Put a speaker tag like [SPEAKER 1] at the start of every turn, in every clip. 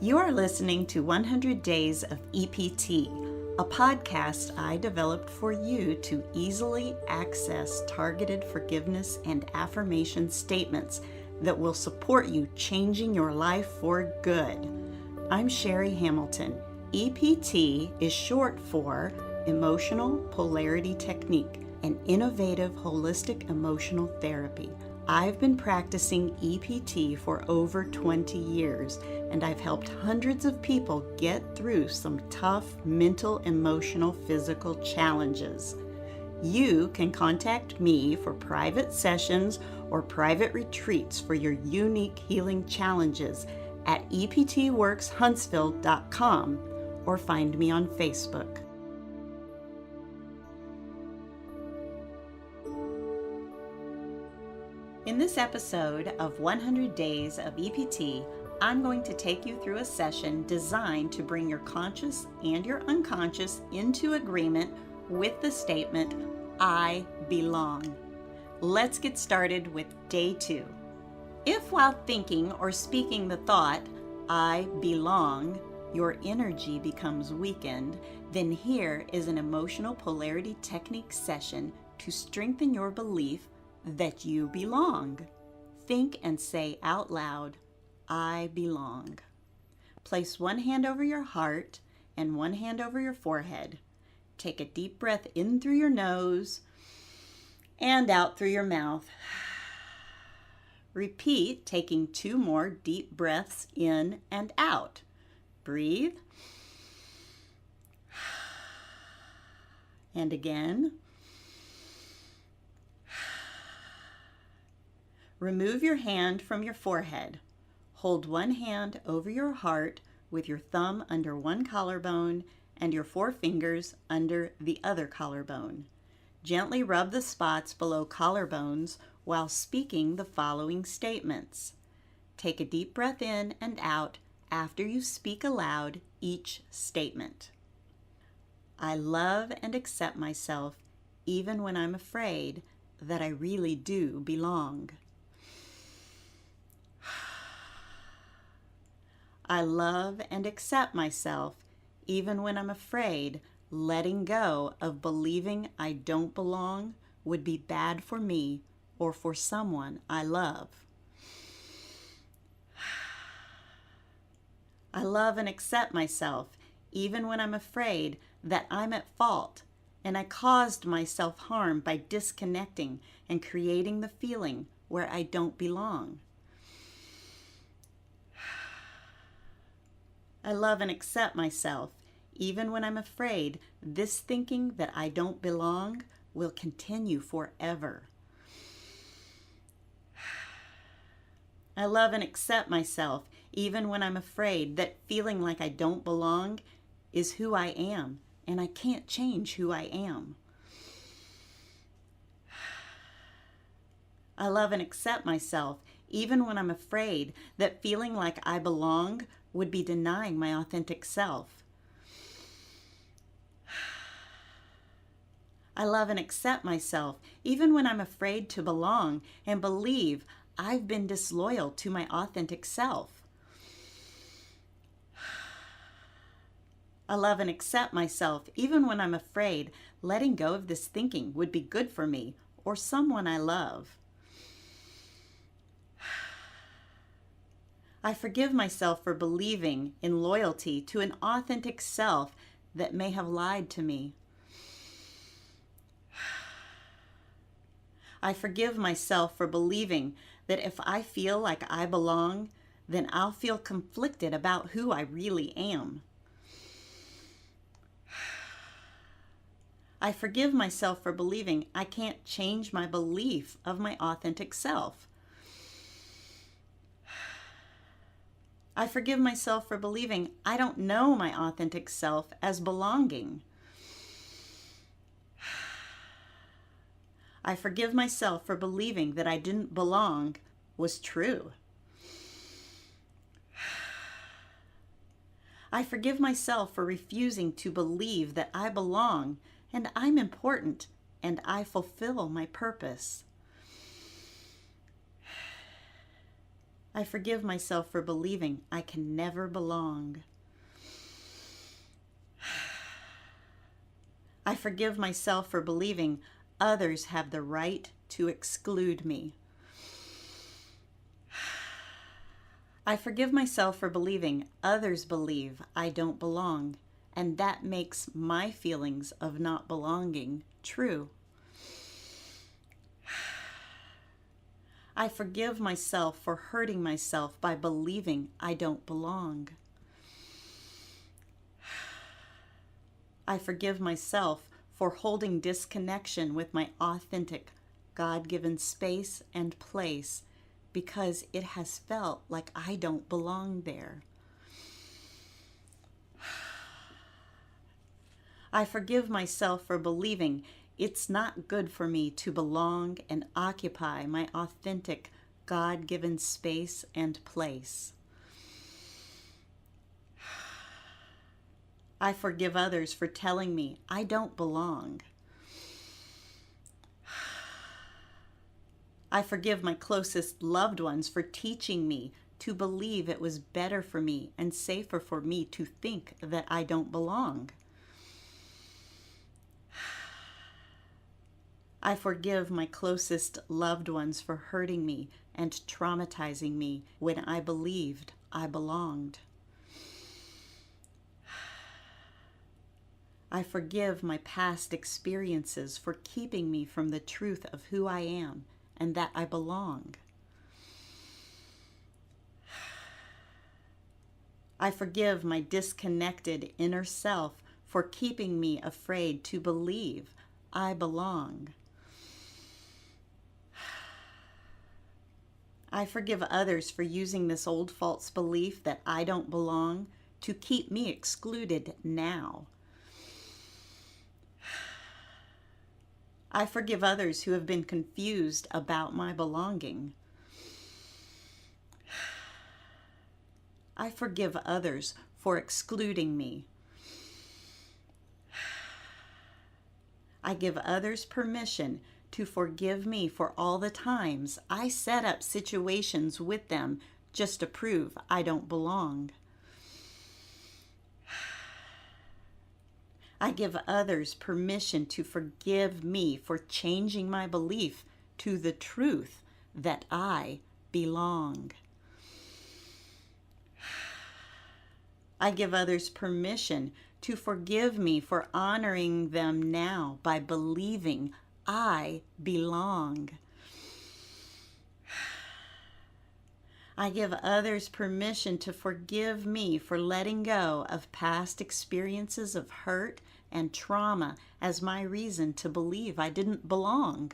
[SPEAKER 1] You are listening to 100 Days of EPT, a podcast I developed for you to easily access targeted forgiveness and affirmation statements that will support you changing your life for good. I'm Sherry Hamilton. EPT is short for Emotional Polarity Technique, an innovative holistic emotional therapy. I've been practicing EPT for over 20 years, and I've helped hundreds of people get through some tough mental, emotional, physical challenges. You can contact me for private sessions or private retreats for your unique healing challenges at eptworkshuntsville.com or find me on Facebook. In this episode of 100 Days of EPT, I'm going to take you through a session designed to bring your conscious and your unconscious into agreement with the statement, I belong. Let's get started with day 2. If while thinking or speaking the thought, I belong, your energy becomes weakened, then here is an emotional polarity technique session to strengthen your belief that you belong. Think and say out loud, I belong. Place one hand over your heart and one hand over your forehead. Take a deep breath in through your nose and out through your mouth. Repeat, taking 2 more deep breaths in and out. Breathe. And again. Remove your hand from your forehead. Hold one hand over your heart with your thumb under one collarbone and your 4 fingers under the other collarbone. Gently rub the spots below collarbones while speaking the following statements. Take a deep breath in and out after you speak aloud each statement. I love and accept myself even when I'm afraid that I really do belong. I love and accept myself even when I'm afraid letting go of believing I don't belong would be bad for me or for someone I love. I love and accept myself even when I'm afraid that I'm at fault and I caused myself harm by disconnecting and creating the feeling where I don't belong. I love and accept myself even when I'm afraid this thinking that I don't belong will continue forever. I love and accept myself even when I'm afraid that feeling like I don't belong is who I am and I can't change who I am. I love and accept myself even when I'm afraid that feeling like I belong would be denying my authentic self. I love and accept myself even when I'm afraid to belong and believe I've been disloyal to my authentic self. I love and accept myself even when I'm afraid letting go of this thinking would be good for me or someone I love. I forgive myself for believing in loyalty to an authentic self that may have lied to me. I forgive myself for believing that if I feel like I belong, then I'll feel conflicted about who I really am. I forgive myself for believing I can't change my belief of my authentic self. I forgive myself for believing I don't know my authentic self as belonging. I forgive myself for believing that I didn't belong was true. I forgive myself for refusing to believe that I belong and I'm important and I fulfill my purpose. I forgive myself for believing I can never belong. I forgive myself for believing others have the right to exclude me. I forgive myself for believing others believe I don't belong, and that makes my feelings of not belonging true. I forgive myself for hurting myself by believing I don't belong. I forgive myself for holding disconnection with my authentic, God-given space and place because it has felt like I don't belong there. I forgive myself for believing it's not good for me to belong and occupy my authentic, God-given space and place. I forgive others for telling me I don't belong. I forgive my closest loved ones for teaching me to believe it was better for me and safer for me to think that I don't belong. I forgive my closest loved ones for hurting me and traumatizing me when I believed I belonged. I forgive my past experiences for keeping me from the truth of who I am and that I belong. I forgive my disconnected inner self for keeping me afraid to believe I belong. I forgive others for using this old false belief that I don't belong to keep me excluded now. I forgive others who have been confused about my belonging. I forgive others for excluding me. I give others permission to forgive me for all the times I set up situations with them just to prove I don't belong. I give others permission to forgive me for changing my belief to the truth that I belong. I give others permission to forgive me for honoring them now by believing I belong. I give others permission to forgive me for letting go of past experiences of hurt and trauma as my reason to believe I didn't belong.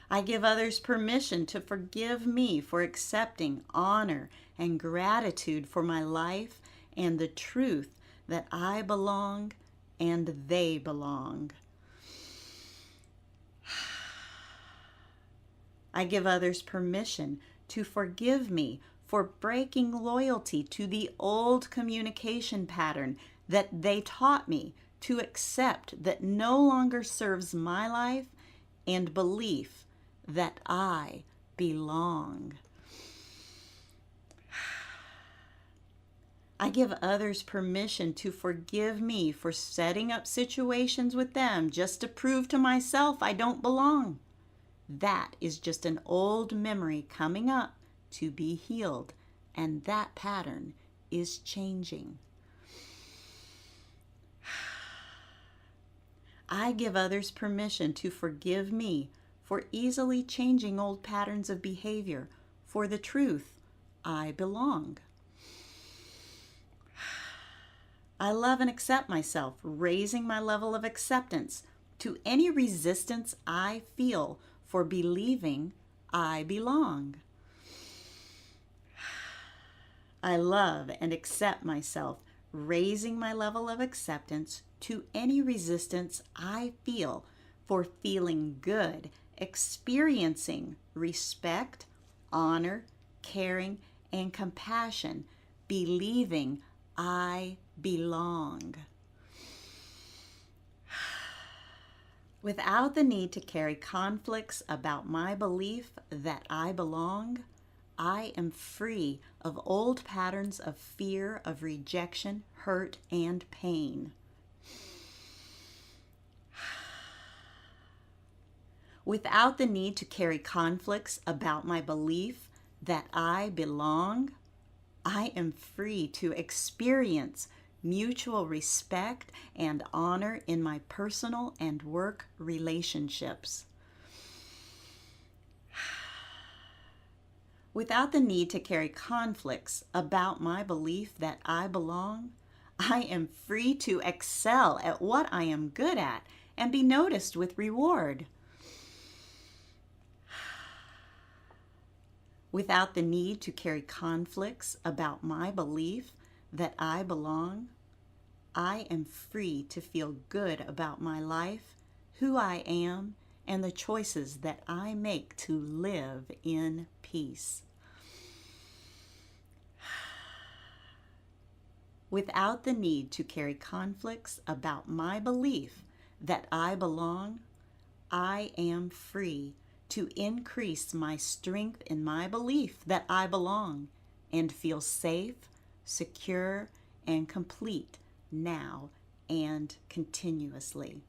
[SPEAKER 1] I give others permission to forgive me for accepting honor and gratitude for my life and the truth that I belong and they belong. I give others permission to forgive me for breaking loyalty to the old communication pattern that they taught me to accept that no longer serves my life and belief that I belong. I give others permission to forgive me for setting up situations with them just to prove to myself I don't belong. That is just an old memory coming up to be healed, and that pattern is changing. I give others permission to forgive me for easily changing old patterns of behavior for the truth I belong. I love and accept myself, raising my level of acceptance to any resistance I feel for believing I belong. I love and accept myself, raising my level of acceptance to any resistance I feel for feeling good, experiencing respect, honor, caring, and compassion, believing I belong. Without the need to carry conflicts about my belief that I belong, I am free of old patterns of fear of rejection, hurt, and pain. Without the need to carry conflicts about my belief that I belong, I am free to experience mutual respect and honor in my personal and work relationships. Without the need to carry conflicts about my belief that I belong, I am free to excel at what I am good at and be noticed with reward. Without the need to carry conflicts about my belief that I belong, I am free to feel good about my life, who I am, and the choices that I make to live in peace. Without the need to carry conflicts about my belief that I belong, I am free to increase my strength in my belief that I belong and feel safe, secure, and complete now and continuously.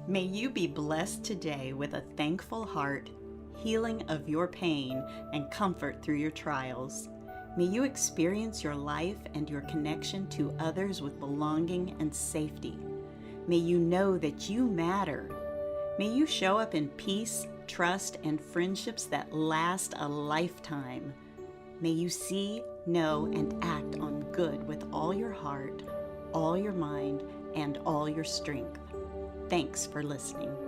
[SPEAKER 1] May you be blessed today with a thankful heart, healing of your pain, and comfort through your trials. May you experience your life and your connection to others with belonging and safety. May you know that you matter. May you show up in peace, trust, and friendships that last a lifetime. May you see, know, and act on good with all your heart, all your mind, and all your strength. Thanks for listening.